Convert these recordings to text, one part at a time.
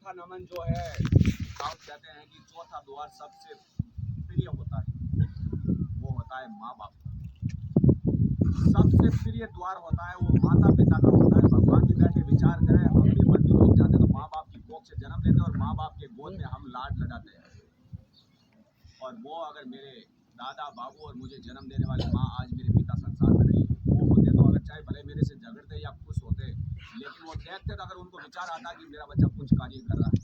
चौथा नमन जो है, हम कहते हैं कि चौथा द्वार सबसे प्रिय होता है, वो होता है माँ बाप का। सबसे प्रिय द्वार होता है वो माता पिता का होता है। भगवान जी बैठे विचार करें, हम भी मट्टी में जाते तो माँ बाप की कोख से जन्म लेते और माँ बाप के गोद में हम लाड लड़ाते हैं। और वो अगर मेरे दादा बाबू और मुझे जन्म देने वाली माँ आज मेरे पिता संसार में नहीं, वो होते तो अगर चाहे भले मेरे से झगड़ते या खुश होते, लेकिन वो देखते तो अगर उनको विचार आता कि मेरा बच्चा कुछ कार्य कर रहा है।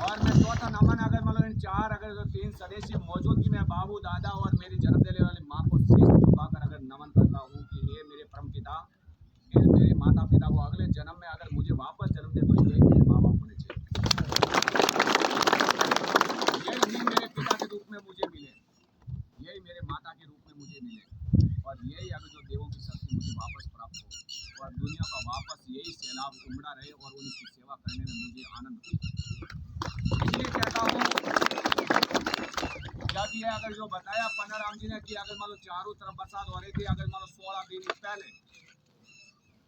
और मैं चौथा नमन अगर मतलब इन चार अगर जो तीन सदस्य मौजूदगी में बाबू दादा और मेरी जन्म देने वाली माँ को शीश झुकाकर अगर नमन करता हूँ कि हे मेरे परम पिता, हे मेरे माता पिता को अगले जन्म में अगर मुझे वापस जन्म दे तो यही मेरे माँ बाप होने चाहिए, यही मेरे पिता के रूप में मुझे मिले, यही मेरे माता के रूप में मुझे मिले, और यही अगर जो देवों की शक्ति मुझे वापस प्राप्त हो और दुनिया का वापस यही सैलाब उमड़ा रहे और उनकी सेवा करने में मुझे आनंद हो। इसलिए कहता हूँ, जब ये अगर जो बताया पन्नाराम जी ने कि अगर मान लो चारों तरफ बरसात हो रही थी, अगर मान लो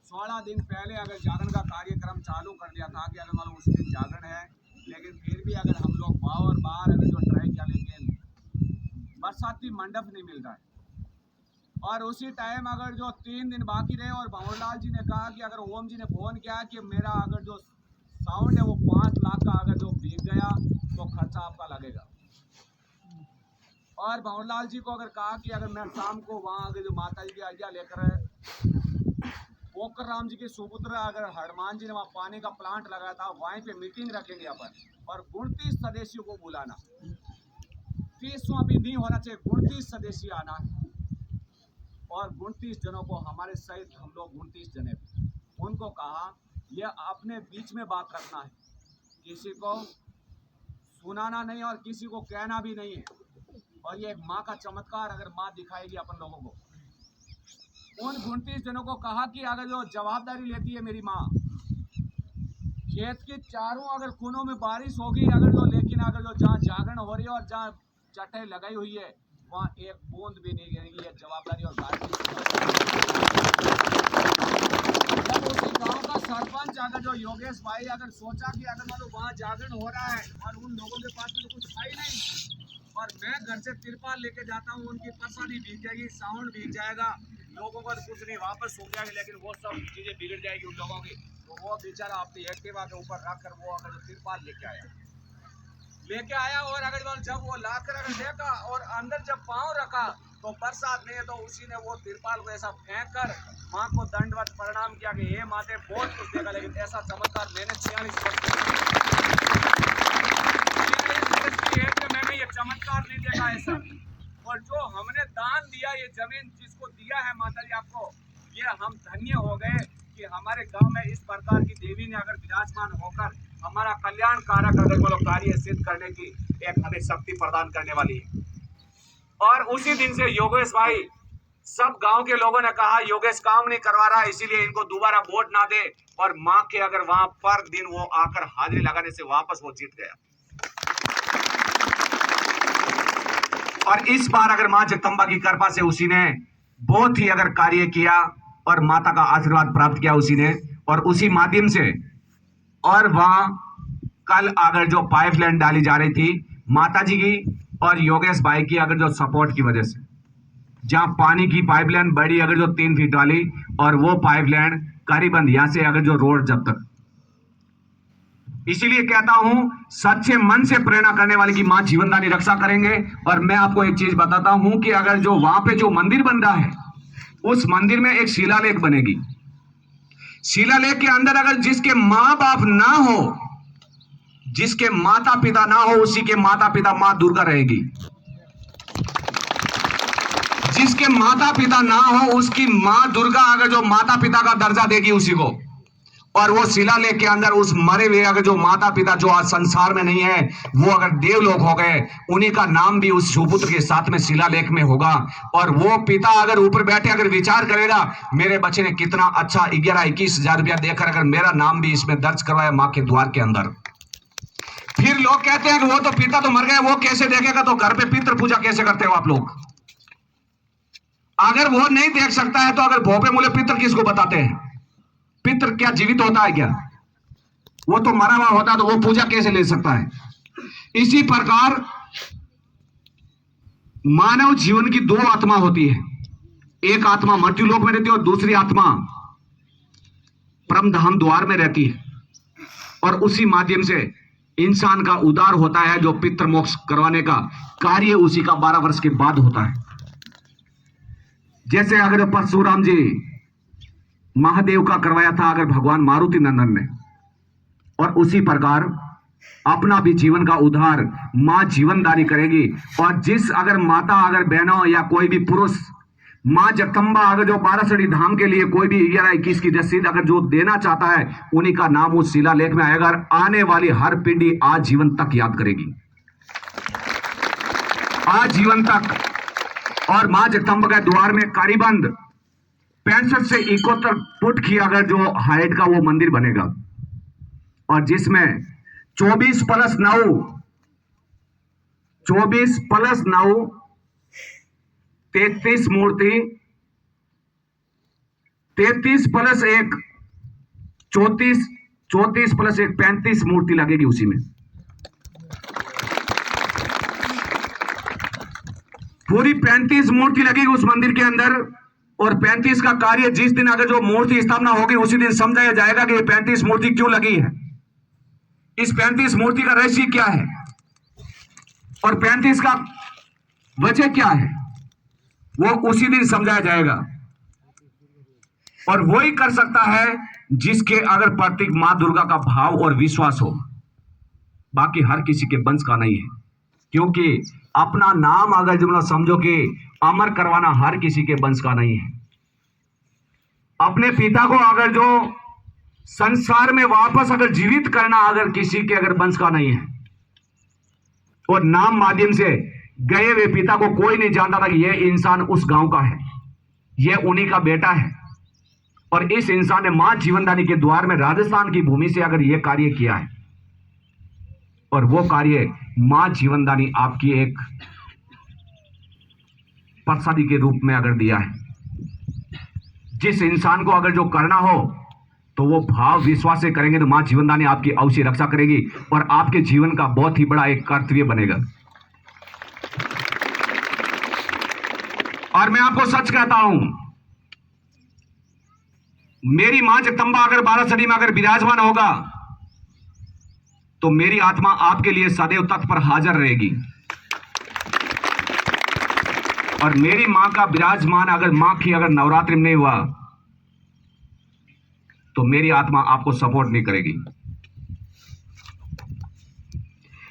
16 दिन पहले अगर जागरण का कार्यक्रम चालू कर दिया था कि अगर मान लो उस दिन जागरण है, लेकिन फिर भी अगर हम लोग बार बार अगर जो ट्राई किया, लेकिन बरसाती मंडप नहीं मिल रहा है। और उसी टाइम अगर जो 3 दिन बाकी रहे और भंवरलाल जी ने कहा कि अगर ओम जी ने फोन किया कि मेरा अगर जो साउंड है वो 5 लाख का अगर जो बिक गया तो खर्चा आपका लगेगा। और भंवरलाल जी को अगर कहा कि अगर मैं शाम को वहाँ अगर जो माता जी की आज्ञा लेकर पोकर राम जी के सुपुत्र अगर हनुमान जी ने वहाँ पानी का प्लांट लगाया था, वहीं पे मीटिंग रखेंगे अपन और 29 सदस्यों को बुलाना, 30वां भी नहीं होना चाहिए, 29 सदस्य आना है और 29 जनों को हमारे सहित हम लोग 29 जने उनको कहा ये अपने बीच में बात रखना है, किसी को सुनाना नहीं और किसी को कहना भी नहीं है। और ये एक माँ का चमत्कार अगर माँ दिखाएगी अपन लोगों को। उन 29 जनों को कहा कि अगर जो जवाबदारी लेती है मेरी माँ, खेत के चारों अगर कोनों में बारिश होगी अगर जो, लेकिन अगर जो जहाँ जागरण हो रही है और जहाँ चटाई लगाई हुई है वहाँ एक बूंद भी नहीं गिरेगी, ये जवाबदारी और गारंटी। जब उसी गांव का सरपंच अगर जो योगेश भाई अगर सोचा कि अगर मान लो वहाँ जागरण हो रहा है और उन लोगों के पास में तो कुछ खाई नहीं और मैं घर से तिरपाल लेके जाता हूँ, उनकी प्रसादी भीग जाएगी, साउंड भीग जाएगा, लोगों को कुछ नहीं वापस हो जाएगी, लेकिन वो सब चीजें बिगड़ जाएगी उन लोगों की। तो वो बेचारा अपनी एक्टिवा के ऊपर रखकर वो अगर तिरपाल लेके आया और अगर जब वो लाकर अगर देखा और अंदर जब पाँव रखा तो बरसात नहीं है, तो उसी ने वो तिरपाल को ऐसा फेंक कर माँ को दंडवत प्रणाम किया कि हे माते बहुत कुछ देखा, लेकिन ऐसा चमत्कार मैंने 46 वर्ष की मैंने ये चमत्कार नहीं देखा ऐसा। और जो हमने दान दिया, ये जमीन जिसको दिया है माता जी आपको, ये हम धन्य हो गए कि हमारे गांव में इस प्रकार की देवी ने अगर विराजमान होकर हमारा कल्याण कारक अगर बोलो कार्य सिद्ध करने की एक हमें शक्ति प्रदान करने वाली है। और उसी दिन से योगेश भाई, सब गांव के लोगों ने कहा योगेश काम नहीं करवा रहा, इसीलिए इनको दोबारा वोट ना दे, और माँ के अगर वहां पर दिन वो आकर हाजिरी लगाने से वापस वो जीत गया। और इस बार अगर माँ जगदम्बा की कृपा से उसी ने बहुत ही अगर कार्य किया और माता का आशीर्वाद प्राप्त किया उसी ने, और उसी माध्यम से, और वहां कल अगर जो पाइपलाइन डाली जा रही थी माता जी की और योगेश भाई की अगर जो सपोर्ट की वजह से, जहां पानी की पाइपलाइन बड़ी अगर जो 3 फीट वाली, और वो पाइपलाइन करीबन यहां से अगर जो रोड जब तक। इसीलिए कहता हूं सच्चे मन से प्रेरणा करने वाले की मां जीवनदानी रक्षा करेंगे। और मैं आपको एक चीज बताता हूं कि अगर जो वहां पे जो मंदिर बन रहा है उस मंदिर में एक शिलालेख बनेगी। शिलालेख के अंदर अगर जिसके मां बाप ना हो, जिसके माता पिता ना हो, उसी के माता पिता मां दुर्गा रहेगी। जिसके माता पिता ना हो उसकी मां दुर्गा अगर जो माता पिता का दर्जा देगी उसी को। और वो शिलालेख के अंदर उस मरे हुए अगर जो माता पिता जो आज संसार में नहीं है वो अगर देवलोक हो गए, उन्हीं का नाम भी उस सुपुत्र के साथ में शिलालेख में होगा। और वो पिता अगर ऊपर बैठे अगर विचार करेगा मेरे बच्चे ने कितना अच्छा 11-21 हजार रुपया देकर अगर मेरा नाम भी इसमें दर्ज करवाया मां के द्वार के अंदर। फिर लोग कहते हैं कि वो तो पिता तो मर गए, वो कैसे देखेगा, तो घर पे पितृ पूजा कैसे करते हो आप लोग? अगर वो नहीं देख सकता है तो अगर भोपे मूले पितृ किसको बताते हैं? पितृ क्या जीवित होता है क्या? वो तो मरा हुआ होता, तो वो पूजा कैसे ले सकता है? इसी प्रकार मानव जीवन की दो आत्मा होती है। एक आत्मा मृत्यु लोक में रहती है और दूसरी आत्मा परम धाम द्वार में रहती है। और उसी माध्यम से इंसान का उद्धार होता है, जो पितृ मोक्ष करवाने का कार्य उसी का 12 वर्ष के बाद होता है। जैसे अगर परशुराम जी महादेव का करवाया था अगर भगवान मारुति नंदन ने, और उसी प्रकार अपना भी जीवन का उद्धार मां जीवनदानी करेगी। और जिस अगर माता अगर बहनों या कोई भी पुरुष मां जगदंबा अगर जो बारासड़ी धाम के लिए कोई भी 11-21 की रसीद अगर जो देना चाहता है, उन्हीं का नाम उस शिलालेख में आएगा। और आने वाली हर पीढ़ी आजीवन तक याद करेगी, आजीवन तक। और मां जगदंबा के द्वार में करीबन 65 से 71 फुट की अगर जो हाइट का वो मंदिर बनेगा, और जिसमें 24 + 9 33 मूर्ति, 33 + 1 34 + 1 35 मूर्ति लगेगी उसी में। पूरी 35 मूर्ति लगेगी उस मंदिर के अंदर। और 35 का कार्य जिस दिन अगर जो मूर्ति स्थापना होगी उसी दिन समझाया जाएगा कि ये 35 मूर्ति क्यों लगी है, इस 35 मूर्ति का रहस्य क्या है, और 35 का वजह क्या है, वो उसी दिन समझाया जाएगा। और वही कर सकता है जिसके अगर प्रतीक मां दुर्गा का भाव और विश्वास हो, बाकी हर किसी के वंश का नहीं है। क्योंकि अपना नाम अगर जो समझो कि अमर करवाना हर किसी के वंश का नहीं है। अपने पिता को अगर जो संसार में वापस अगर जीवित करना अगर किसी के अगर वंश का नहीं है। और नाम माध्यम से गए हुए पिता को कोई नहीं जानता था कि यह इंसान उस गांव का है, यह उन्हीं का बेटा है। और इस इंसान ने मां जीवनदानी के द्वार में राजस्थान की भूमि से अगर यह कार्य किया है, और वो कार्य मां जीवनदानी आपकी एक प्रसादी के रूप में अगर दिया है। जिस इंसान को अगर जो करना हो तो वो भाव विश्वास से करेंगे तो मां जीवनदानी आपकी अवश्य रक्षा करेगी और आपके जीवन का बहुत ही बड़ा एक कर्तव्य बनेगा। और मैं आपको सच कहता हूं, मेरी मां जगदंबा अगर बारासरी में अगर विराजमान होगा तो मेरी आत्मा आपके लिए सदैव तत्पर पर हाजिर रहेगी। और मेरी मां का विराजमान अगर मां की अगर नवरात्रि में नहीं हुआ तो मेरी आत्मा आपको सपोर्ट नहीं करेगी।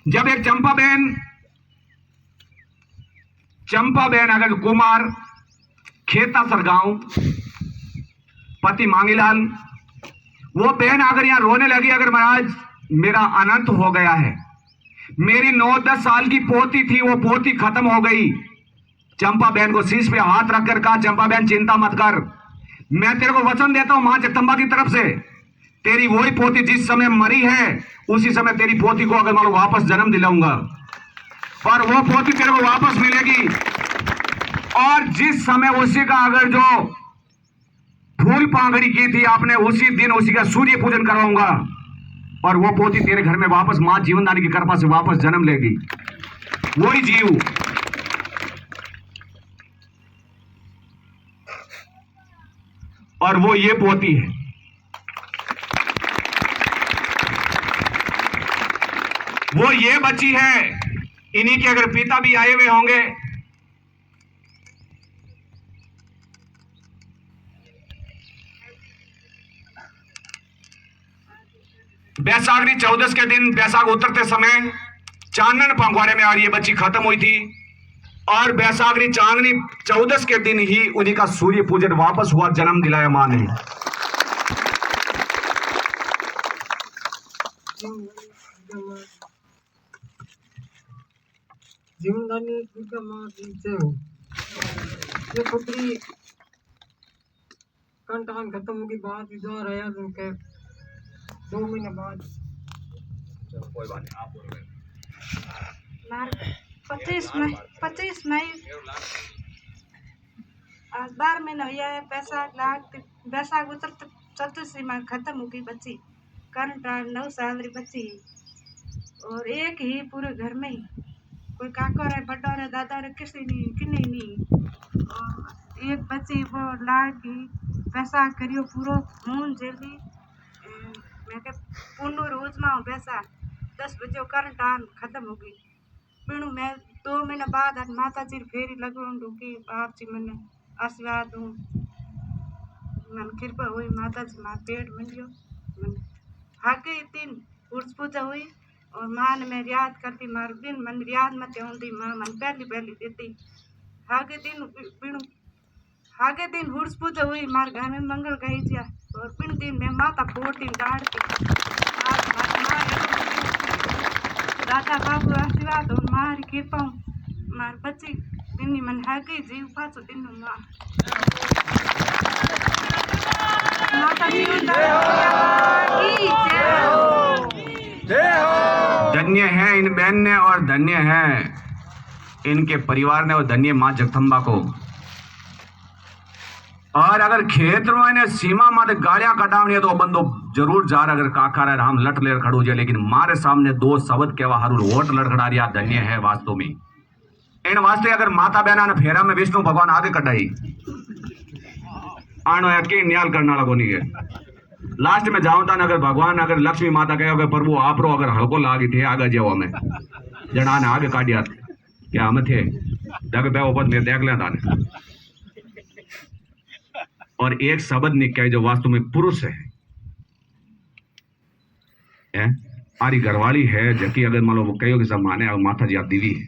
जब एक चंपा बहन अगर कुमार खेता सरगांव पति मांगीलाल, वो बहन अगर यहां रोने लगी, अगर महाराज मेरा अनंत हो गया है, मेरी 9-10 साल की पोती थी, वो पोती खत्म हो गई। चंपा बहन को शीश पे हाथ रखकर कहा, चंपा बहन चिंता मत कर, मैं तेरे को वचन देता हूं मां जगदंबा की तरफ से, तेरी वही पोती जिस समय मरी है उसी समय तेरी पोती को अगर मान लो वापस जन्म दिलाऊंगा और वो पोती तेरे को वापस मिलेगी। और जिस समय उसी का अगर जो फूल पांगड़ी की थी आपने, उसी दिन उसी का सूर्य पूजन करवाऊंगा और वो पोती तेरे घर में वापस मां जीवनदानी की कृपा से वापस जन्म लेगी। वही जीव और वो ये पोती है। वो ये बच्ची है, इन्हीं के अगर पिता भी आए हुए होंगे। बैसाखी 14 के दिन बैसाख उतरते समय चांदन पंखवाड़े में और ये बच्ची खत्म हुई थी और बैसाखी चांदनी 14 के दिन ही उन्हीं का सूर्य पूजन वापस हुआ, जन्म दिलाया मां ने। जीवनदानी दुर्गा मां की जय हो। ये पुत्री कंटान खत्म होगी बात इधर आया तो के 2 महीने बाद। चलो कोई बात नहीं, आप बोल रहे 25 मई आज 12 महीना हुआ है। बैसाख उतरते चतुर्थी में खत्म हो गई बच्ची। करंट 9 साल री बच्ची और एक ही पूरे घर में ही कोई काका रे बड़ा रे दादा रे किसी नहीं किन्हीं नहीं। और एक बच्ची वो लाड की पैसा करियो पूरो मून जेली मैं के पुनः रोज में पैसा 10 बजे करंट खत्म हो गई। पिणु मैं 2 महीना बाद आज माता जी फेरी लगवाऊँ कि आप जी मैंने आशीर्वाद दूँ मन कृपा हुई माता जी मार पेट मिलियो मन आगे 3 उर्स पूजा हुई और माँ ने मैं याद करती मार दिन मन याद मत आती माँ मन पहली देती आगे दिन पिणु आगे दिन उर्स पूजा हुई मार घर में मंगल गई दिया और पिण दिन मैं माता फोड़ती डांटती आज दादा बाबू आशीर्वाद और मारी कृपा मार बच्ची दिन मन है गई जीव पाचो दिन माँ माता जी धन्य है इन बहन ने और धन्य है इनके परिवार ने और धन्य माँ जगदम्बा को। और अगर खेत में सीमा माते गाड़ियां कटावनी है तो बंदो जरूर जार अगर काका रे राम लट लेर खड़ो जाए लेकिन मारे सामने 2 शब्द केवा हारू वोट लड़खड़ा रिया धन्य है वास्तव में। इन वास्ते अगर माता बहना ने फेरा में विष्णु भगवान आगे कटाई आनो यके न्याल करना लगो नहीं है लास्ट में जाओ था अगर भगवान अगर लक्ष्मी माता कहे प्रभु आपरो अगर हल्को लागी थे आगे जाओ हमें जना ने आगे काटिया क्या हम थे जग पे ऊपर में देख लेता ने और एक शब्द निकले जो वास्तव में पुरुष है आरी घरवाली है जबकि अगर मान लो वो कहो कि सब माने अब माता जी आप दीवी है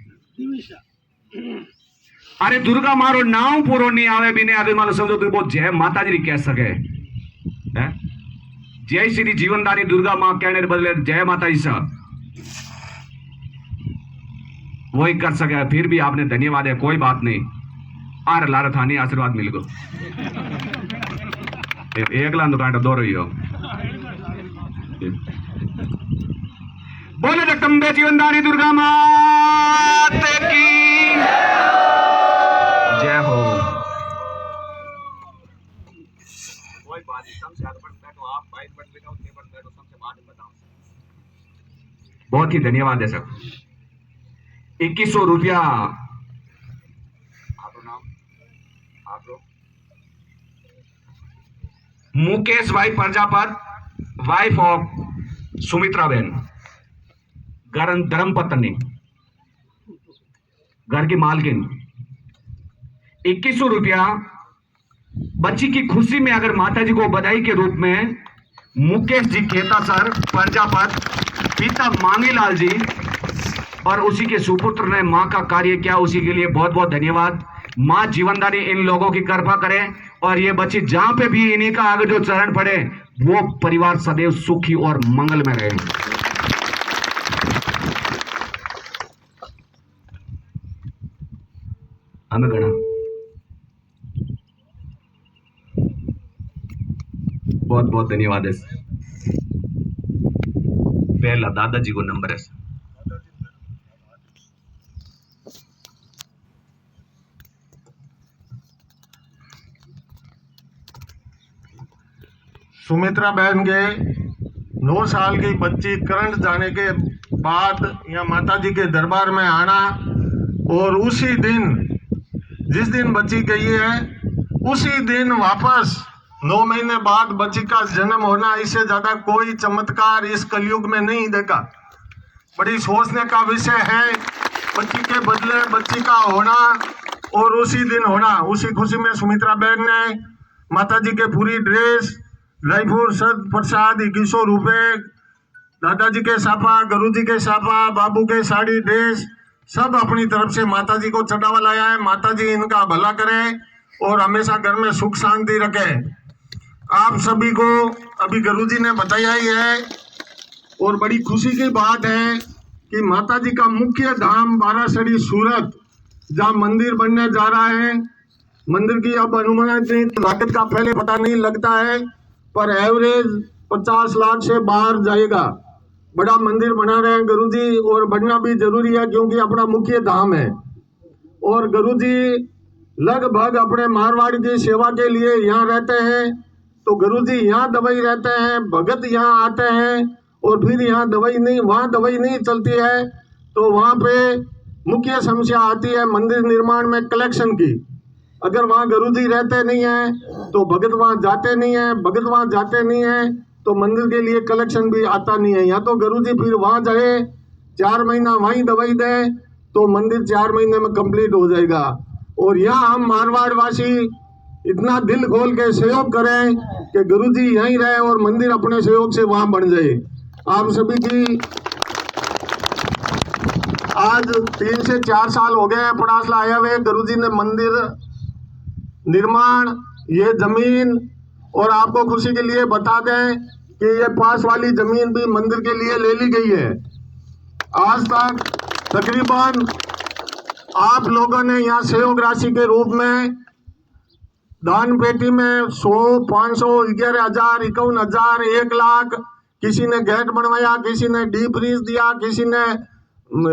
अरे दुर्गा मारो नाम पूरो नहीं आवे बिने अगर मान लो समझो तो वो जय माता जी कह सके है जय श्री जीवनदानी दुर्गा माँ कहने के बदले जय माता जी साहब वही कर सके फिर भी आपने धन्यवाद है कोई बात नहीं आर लारा थानी आशीर्वाद मिल गो एक लान दुकान दो रही हो बोले जगदम्बे जीवनदानी दुर्गा माता की जय हो। कोई बात नहीं सबसे आगे बैठो आप बाइक पर बैठो टेबल बैठो सबसे बाद में बताओ। बहुत ही धन्यवाद है सर 2100 रुपया मुकेश भाई प्रजापत वाइफ ऑफ सुमित्रा बहन धर्म पत्नी घर की मालकिन 2100 रुपया बच्ची की खुशी में अगर माता जी को बधाई के रूप में मुकेश जी केता सर प्रजापत पिता मांगीलाल जी और उसी के सुपुत्र ने मां का कार्य किया उसी के लिए बहुत बहुत धन्यवाद। मां जीवनदानी इन लोगों की कृपा करे और ये बच्ची जहां पे भी इन्हीं का आगे जो चरण पड़े वो परिवार सदैव सुखी और मंगल में रहे। हमें गणा बहुत बहुत धन्यवाद है। पहला दादाजी को नंबर है। सुमित्रा बहन के 9 साल की बच्ची करंट जाने के बाद यहाँ माता जी के दरबार में आना और उसी दिन जिस दिन बच्ची गई है उसी दिन वापस 9 महीने बाद बच्ची का जन्म होना, इससे ज्यादा कोई चमत्कार इस कलयुग में नहीं देखा। बड़ी सोचने का विषय है बच्ची के बदले बच्ची का होना और उसी दिन होना। उसी खुशी में सुमित्रा बहन ने माता जी के पूरी ड्रेस ड्राई फ्रूट सद प्रसाद 2100 रुपये दादाजी के साफा गुरु जी के साफा बाबू के साड़ी ड्रेस सब अपनी तरफ से माता जी को चढ़ावा लाया है। माता जी इनका भला करे और हमेशा घर में सुख शांति रखे। आप सभी को अभी गुरु जी ने बताया ही है और बड़ी खुशी की बात है कि माता जी का मुख्य धाम बारासरी सूरत जहाँ मंदिर बनने जा रहा है। मंदिर की अब अनुमानित लागत का पहले पता नहीं लगता है पर एवरेज 50 लाख से बाहर जाएगा। बड़ा मंदिर बना रहे हैं गुरु जी और बनना भी जरूरी है क्योंकि अपना मुख्य धाम है। और गुरु जी लगभग अपने मारवाड़ की सेवा के लिए यहाँ रहते हैं तो गुरुजी यहाँ दवाई रहते हैं, भगत यहाँ आते हैं और फिर यहाँ दवाई नहीं, वहाँ दवाई नहीं चलती है, तो वहाँ पे मुख्य समस्या आती है मंदिर निर्माण में कलेक्शन की। अगर वहाँ गुरुजी रहते नहीं है तो भगत वहाँ जाते नहीं है, भगत वहाँ जाते नहीं है तो मंदिर के लिए कलेक्शन भी आता नहीं है। या तो गुरुजी फिर वहाँ जाए, 4 महीना वहीं दवाई दे तो मंदिर 4 महीने में कंप्लीट हो जाएगा। और यहाँ हम मारवाड़ वासी इतना दिल खोल के सहयोग करें कि गुरुजी यहीं रहे और मंदिर अपने सहयोग से वहाँ बन जाए। आप सभी की आज 3 से 4 साल हो गए हैं पड़ासला आए हुए। गुरुजी ने मंदिर निर्माण, ये जमीन, और आपको खुशी के लिए बता दें कि ये पास वाली जमीन भी मंदिर के लिए ले ली गई है। आज तक तकरीबन आप लोगों ने यहाँ सहयोग राशि के रूप में दान पेटी में 100, 500, 11,000, 51,000, 1 लाख, किसी ने गेट बनवाया, किसी ने डीप फ्रीज दिया, किसी ने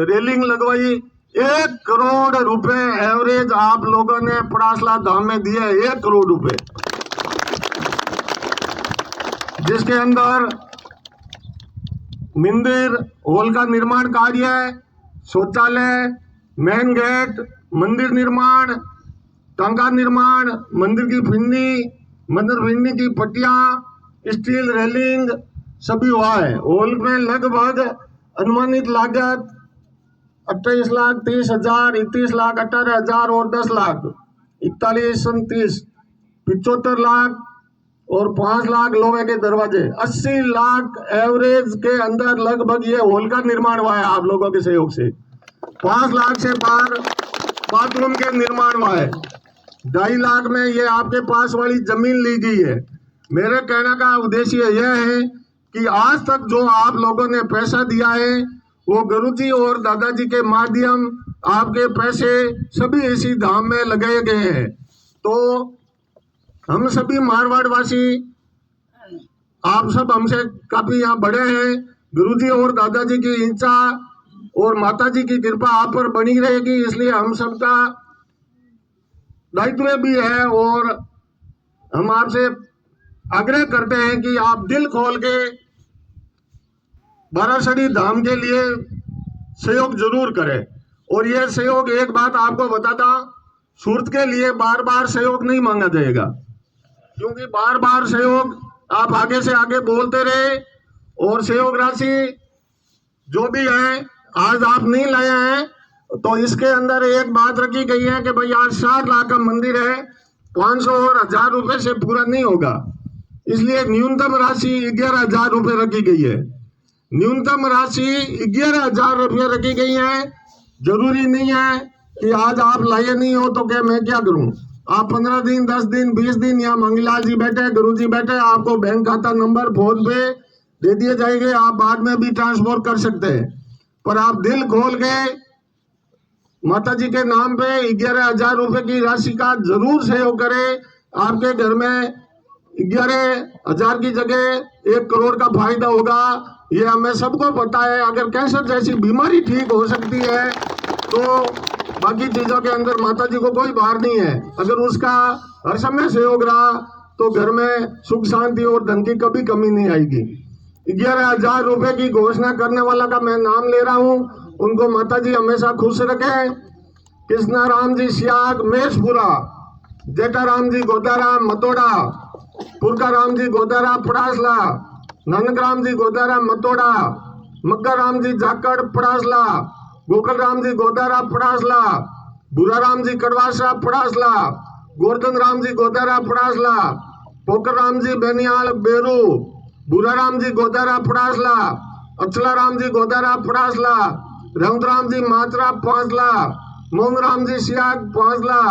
रेलिंग लगवाई। 1 करोड़ रुपए एवरेज आप लोगों ने पड़ासला धाम में दिए, 1 करोड़ रुपए, जिसके अंदर मंदिर हॉल का निर्माण कार्य, शौचालय, मेन गेट, मंदिर निर्माण, टांका निर्माण, मंदिर की फिरनी की पट्टियां, स्टील रेलिंग सभी हुआ है। हॉल में लगभग अनुमानित लागत 28,30,000, 31,18,000 और 10 लाख, 41, 37, 75 लाख और 5 लाख लोहे के दरवाजे, 80 लाख एवरेज के अंदर लगभग ये हॉल का निर्माण हुआ है आप लोगों के सहयोग से। 5 लाख से पार बाथरूम के निर्माण हुआ है। 2.5 लाख में ये आपके पास वाली जमीन ली गई है। मेरे कहने का उद्देश्य यह है कि आज तक जो आप लोगों ने पैसा दिया है वो गुरुजी और दादाजी के माध्यम आपके पैसे सभी इसी धाम में लगाए गए हैं। तो हम सभी मारवाड़ वासी, आप सब हमसे काफी यहाँ बड़े हैं। गुरुजी और दादाजी की इच्छा और माताजी की कृपा आप पर बनी रहेगी, इसलिए हम सबका दायित्व भी है और हम आपसे आग्रह करते हैं कि आप दिल खोल के बारासड़ी धाम के लिए सहयोग जरूर करें। और यह सहयोग, एक बात आपको बताता, सूरत के लिए बार बार सहयोग नहीं मांगा जाएगा, क्योंकि बार बार सहयोग आप आगे से आगे बोलते रहे और सहयोग राशि जो भी है आज आप नहीं लाए हैं, तो इसके अंदर एक बात रखी गई है कि भाई आज 60 लाख का मंदिर है, 500 और 1000 रुपए से पूरा नहीं होगा, इसलिए न्यूनतम राशि 11,000 रुपए रखी गई है। न्यूनतम राशि 11,000 रुपये रखी गई है। जरूरी नहीं है कि आज आप लाए नहीं हो तो क्या मैं क्या करूं। आप 15 दिन, 10 दिन, 20 दिन, यहाँ मंगीलाल जी बैठे, गुरुजी बैठे, आपको बैंक खाता नंबर फोन पे दे दिए जाएंगे, आप बाद में भी ट्रांसफर कर सकते हैं। पर आप दिल खोल के माता जी के नाम पे 11,000 रुपए की राशि का जरूर सहयोग करें। आपके घर में 11,000 की जगह 1 करोड़ का फायदा होगा, ये हमें सबको पता है। अगर कैंसर जैसी बीमारी ठीक हो सकती है तो बाकी चीजों के अंदर माता जी को कोई भार नहीं है। अगर उसका हर समय सहयोग रहा तो घर में सुख शांति और धन की कभी कमी नहीं आएगी। 11,000 रुपए की घोषणा करने वाला का मैं नाम ले रहा हूँ, उनको माता जी हमेशा खुश रखें। कृष्णा राम जी सियाग मेषपुरा, जेठा राम जी गोदारा मतोड़ा, पुरका राम जी गोदारा पड़ासला, नानक राम जी गोदारा मतोड़ा, मक्का राम जी जाकड़ पड़ासला, गोकल राम जी गोदारा पड़ासला, बुरा राम जी कड़वासा पड़ासला, गोवर्धन राम जी गोदारा पड़ासला, पोकर राम जी बेनियाल बेरू, बुरा राम जी गोदारा पड़ासला, अचला राम जी गोदारा पड़ासला, रमत राम जी मात्रा पांचला, मोहन राम जी सियाग पांचला,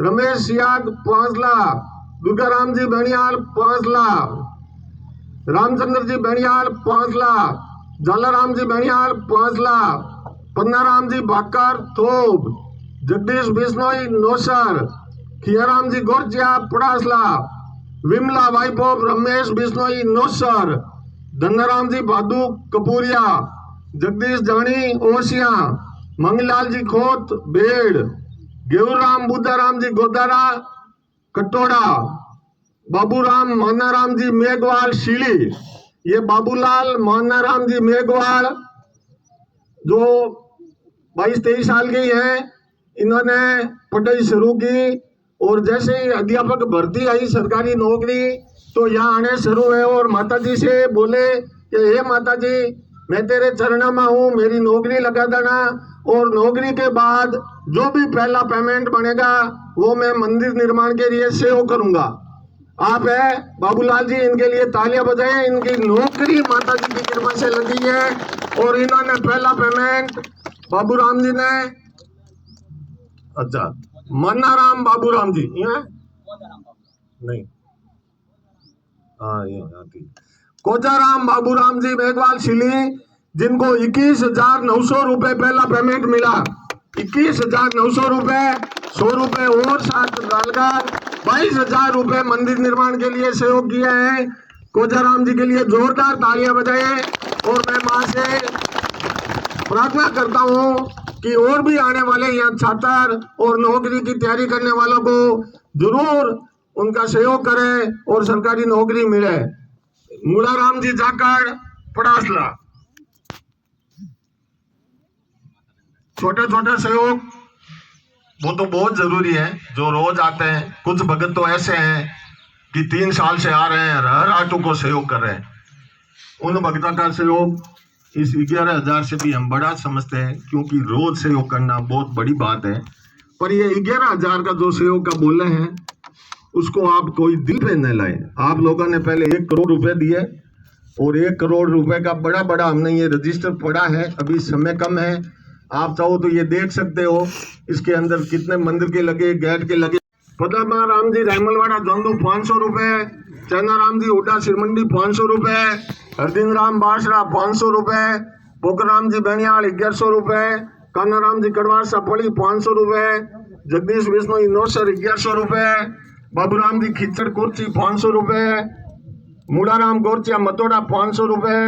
रमेश सियाग पांचला, दुर्गा राम जी बेनियाल पांचला, रामचंद्र जी बेनियाल पांचला, जाला राम जी बेनियाल पांचला, पन्ना राम जी भाकर थोब, जगदीश बिश्नोई नौसर, खियाराम जी गोरजिया पड़ासला, विमला वाइपोप रमेश बिश्नोई नौसर, धन्नाराम जी भादू कपूरिया, जगदीश जानी ओसिया, मंगलाल जी खोत बेड़, गेहूराम बुद्धाराम जी गोदारा कटोड़ा, बाबूराम मोहनाराम जी मेघवाल शीली, ये बाबूलाल मोहनाराम जी मेघवाल जो 22-23 साल के हैं, इन्होंने पढ़ाई शुरू की और जैसे ही अध्यापक भर्ती आई सरकारी नौकरी तो यहाँ आने शुरू हुए और माता जी से बोले कि हे माता जी, मैं तेरे चरणों में हूँ, मेरी नौकरी लगा देना और नौकरी के बाद जो भी पहला पेमेंट बनेगा वो मैं मंदिर निर्माण के लिए सेवा करूंगा। आप है बाबूलाल जी, इनके लिए तालियां बजाएं। इनकी नौकरी माता जी की कृपा से लगी है और इन्होंने पहला पेमेंट बाबूराम जी ने, अच्छा मन्नाराम बाबूराम जी, यहाँ नहीं, हाँ कोचाराम बाबूराम जी मेघवाल शिली, जिनको 21,900 रुपए पहला पेमेंट मिला। 21,900 रुपए, 100 रुपए और साथ डालकर 22,000 रुपए मंदिर निर्माण के लिए सहयोग किए हैं। कोचाराम जी के लिए जोरदार तालियां बजाएं और मैं मां से प्रार्थना करता हूं कि और भी आने वाले यहाँ छात्र और नौकरी की तैयारी करने वालों को जरूर उनका सहयोग करें और सरकारी नौकरी मिले। मूलाराम जी जाकर पड़ासला, छोटे छोटे सहयोग वो तो बहुत जरूरी है, जो रोज आते हैं। कुछ भगत तो ऐसे हैं कि 3 साल से आ रहे हैं, हर आटो को सहयोग कर रहे हैं। उन भक्तों का सहयोग इस 11,000 से भी हम बड़ा समझते हैं, क्योंकि रोज सहयोग करना बहुत बड़ी बात है। पर ये 11,000 का जो सहयोग का बोल रहे हैं उसको आप कोई दिल पे न लाए। आप लोगों ने पहले 1 करोड़ रुपए दिए और 1 करोड़ रुपए का बड़ा बड़ा हमने ये रजिस्टर पड़ा है, अभी समय कम है, आप चाहो तो ये देख सकते हो इसके अंदर कितने मंदिर के लगे, गेट के लगे। पदमा राम जी रायमलवाड़ा जोंदू 500 रुपए, चैना राम जी हुडा सिरमंडी 500 रुपए, हरदिन राम बासरा 500 रुपए, पोखराम जी बेनियाल 1100 रुपए, कान्हा राम जी कड़वार सापड़ी 500 रुपए, जगदीश विष्णु इनोसर 1100 रुपए, बाबूराम जी खिचड़ कोची 500 रुपए, मूलाराम गोरचिया मतोड़ा 500 रुपए,